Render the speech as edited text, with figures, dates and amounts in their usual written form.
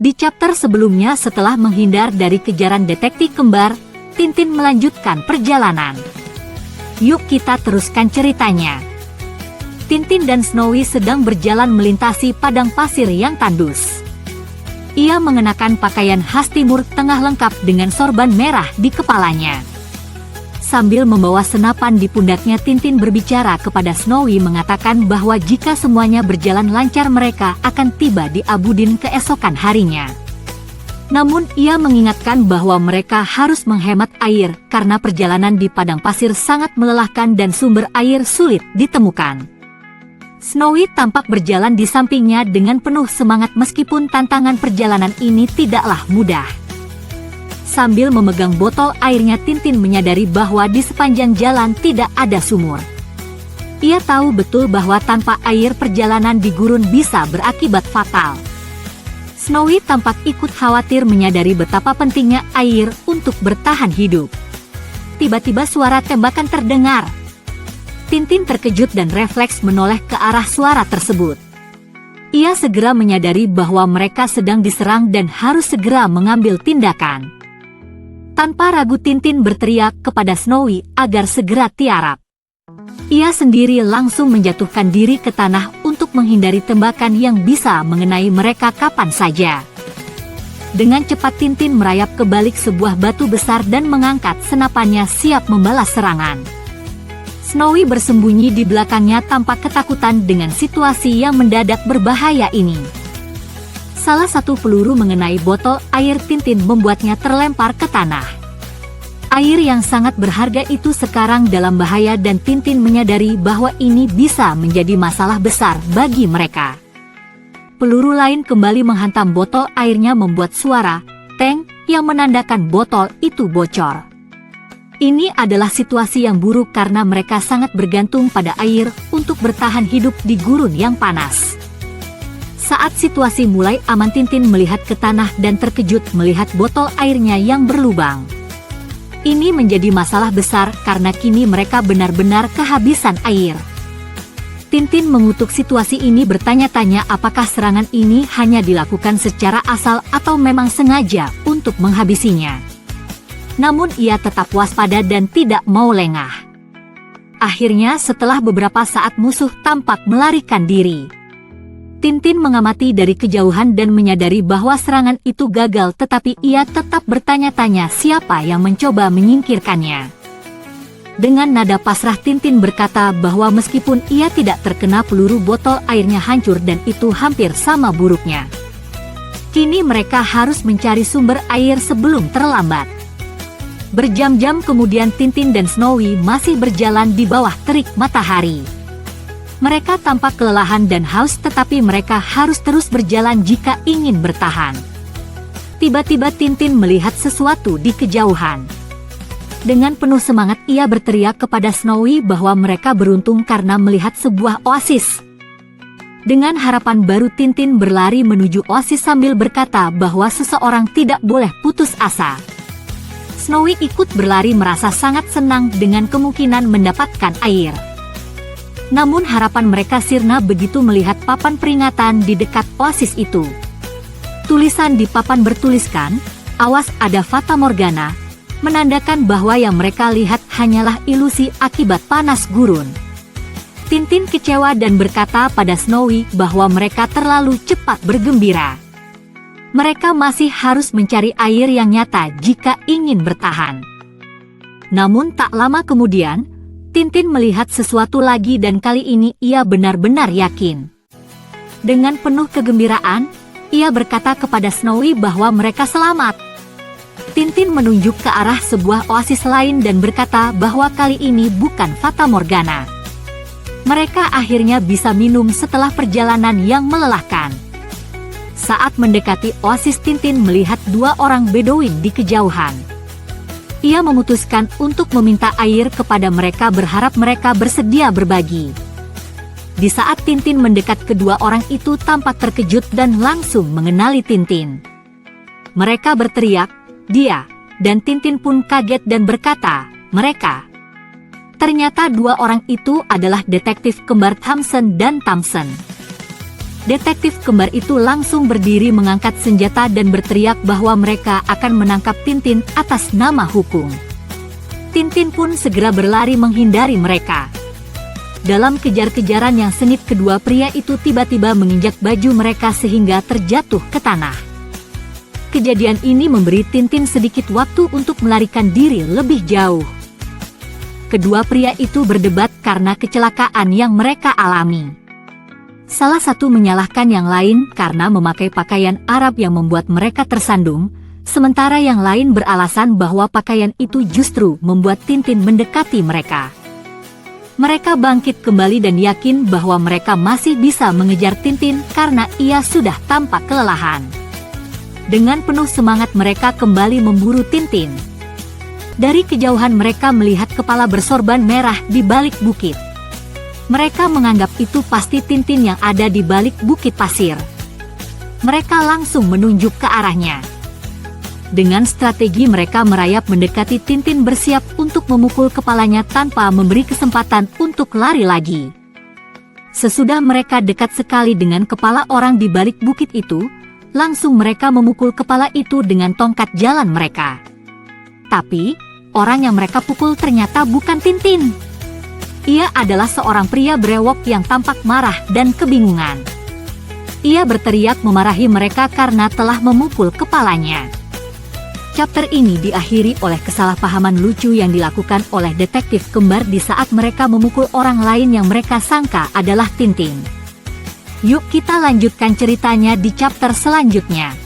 Di chapter sebelumnya, setelah menghindar dari kejaran detektif kembar, Tintin melanjutkan perjalanan. Yuk kita teruskan ceritanya. Tintin dan Snowy sedang berjalan melintasi padang pasir yang tandus. Ia mengenakan pakaian khas Timur Tengah lengkap dengan sorban merah di kepalanya. Sambil membawa senapan di pundaknya, Tintin berbicara kepada Snowy mengatakan bahwa jika semuanya berjalan lancar mereka akan tiba di Abudin keesokan harinya. Namun ia mengingatkan bahwa mereka harus menghemat air karena perjalanan di padang pasir sangat melelahkan dan sumber air sulit ditemukan. Snowy tampak berjalan di sampingnya dengan penuh semangat meskipun tantangan perjalanan ini tidaklah mudah. Sambil memegang botol airnya, Tintin menyadari bahwa di sepanjang jalan tidak ada sumur. Ia tahu betul bahwa tanpa air perjalanan di gurun bisa berakibat fatal. Snowy tampak ikut khawatir menyadari betapa pentingnya air untuk bertahan hidup. Tiba-tiba suara tembakan terdengar. Tintin terkejut dan refleks menoleh ke arah suara tersebut. Ia segera menyadari bahwa mereka sedang diserang dan harus segera mengambil tindakan. Tanpa ragu, Tintin berteriak kepada Snowy agar segera tiarap. Ia sendiri langsung menjatuhkan diri ke tanah untuk menghindari tembakan yang bisa mengenai mereka kapan saja. Dengan cepat Tintin merayap ke balik sebuah batu besar dan mengangkat senapannya siap membalas serangan. Snowy bersembunyi di belakangnya tampak ketakutan dengan situasi yang mendadak berbahaya ini. Salah satu peluru mengenai botol air Tintin membuatnya terlempar ke tanah. Air yang sangat berharga itu sekarang dalam bahaya dan Tintin menyadari bahwa ini bisa menjadi masalah besar bagi mereka. Peluru lain kembali menghantam botol airnya membuat suara "teng" yang menandakan botol itu bocor. Ini adalah situasi yang buruk karena mereka sangat bergantung pada air untuk bertahan hidup di gurun yang panas. Saat situasi mulai aman, Tintin melihat ke tanah dan terkejut melihat botol airnya yang berlubang. Ini menjadi masalah besar karena kini mereka benar-benar kehabisan air. Tintin mengutuk situasi ini bertanya-tanya apakah serangan ini hanya dilakukan secara asal atau memang sengaja untuk menghabisinya. Namun ia tetap waspada dan tidak mau lengah. Akhirnya setelah beberapa saat musuh tampak melarikan diri. Tintin mengamati dari kejauhan dan menyadari bahwa serangan itu gagal, tetapi ia tetap bertanya-tanya siapa yang mencoba menyingkirkannya. Dengan nada pasrah Tintin berkata bahwa meskipun ia tidak terkena peluru, botol airnya hancur dan itu hampir sama buruknya. Kini mereka harus mencari sumber air sebelum terlambat. Berjam-jam kemudian Tintin dan Snowy masih berjalan di bawah terik matahari. Mereka tampak kelelahan dan haus, tetapi mereka harus terus berjalan jika ingin bertahan. Tiba-tiba Tintin melihat sesuatu di kejauhan. Dengan penuh semangat ia berteriak kepada Snowy bahwa mereka beruntung karena melihat sebuah oasis. Dengan harapan baru Tintin berlari menuju oasis sambil berkata bahwa seseorang tidak boleh putus asa. Snowy ikut berlari merasa sangat senang dengan kemungkinan mendapatkan air. Namun harapan mereka sirna begitu melihat papan peringatan di dekat oasis itu. Tulisan di papan bertuliskan, "Awas ada Fata Morgana," menandakan bahwa yang mereka lihat hanyalah ilusi akibat panas gurun. Tintin kecewa dan berkata pada Snowy bahwa mereka terlalu cepat bergembira. Mereka masih harus mencari air yang nyata jika ingin bertahan. Namun tak lama kemudian, Tintin melihat sesuatu lagi dan kali ini ia benar-benar yakin. Dengan penuh kegembiraan, ia berkata kepada Snowy bahwa mereka selamat. Tintin menunjuk ke arah sebuah oasis lain dan berkata bahwa kali ini bukan Fata Morgana. Mereka akhirnya bisa minum setelah perjalanan yang melelahkan. Saat mendekati oasis, Tintin melihat dua orang Beduin di kejauhan. Ia memutuskan untuk meminta air kepada mereka berharap mereka bersedia berbagi. Di saat Tintin mendekat, kedua orang itu tampak terkejut dan langsung mengenali Tintin. Mereka berteriak, "Dia!" dan Tintin pun kaget dan berkata, "Mereka." Ternyata dua orang itu adalah detektif kembar Thompson dan Thompson. Detektif kembar itu langsung berdiri mengangkat senjata dan berteriak bahwa mereka akan menangkap Tintin atas nama hukum. Tintin pun segera berlari menghindari mereka. Dalam kejar-kejaran yang sengit, kedua pria itu tiba-tiba menginjak baju mereka sehingga terjatuh ke tanah. Kejadian ini memberi Tintin sedikit waktu untuk melarikan diri lebih jauh. Kedua pria itu berdebat karena kecelakaan yang mereka alami. Salah satu menyalahkan yang lain karena memakai pakaian Arab yang membuat mereka tersandung, sementara yang lain beralasan bahwa pakaian itu justru membuat Tintin mendekati mereka. Mereka bangkit kembali dan yakin bahwa mereka masih bisa mengejar Tintin karena ia sudah tampak kelelahan. Dengan penuh semangat mereka kembali memburu Tintin. Dari kejauhan mereka melihat kepala bersorban merah di balik bukit. Mereka menganggap itu pasti Tintin yang ada di balik bukit pasir. Mereka langsung menunjuk ke arahnya. Dengan strategi mereka merayap mendekati Tintin bersiap untuk memukul kepalanya tanpa memberi kesempatan untuk lari lagi. Sesudah mereka dekat sekali dengan kepala orang di balik bukit itu, langsung mereka memukul kepala itu dengan tongkat jalan mereka. Tapi, orang yang mereka pukul ternyata bukan Tintin. Ia adalah seorang pria brewok yang tampak marah dan kebingungan. Ia berteriak memarahi mereka karena telah memukul kepalanya. Chapter ini diakhiri oleh kesalahpahaman lucu yang dilakukan oleh detektif kembar di saat mereka memukul orang lain yang mereka sangka adalah Tintin. Yuk kita lanjutkan ceritanya di chapter selanjutnya.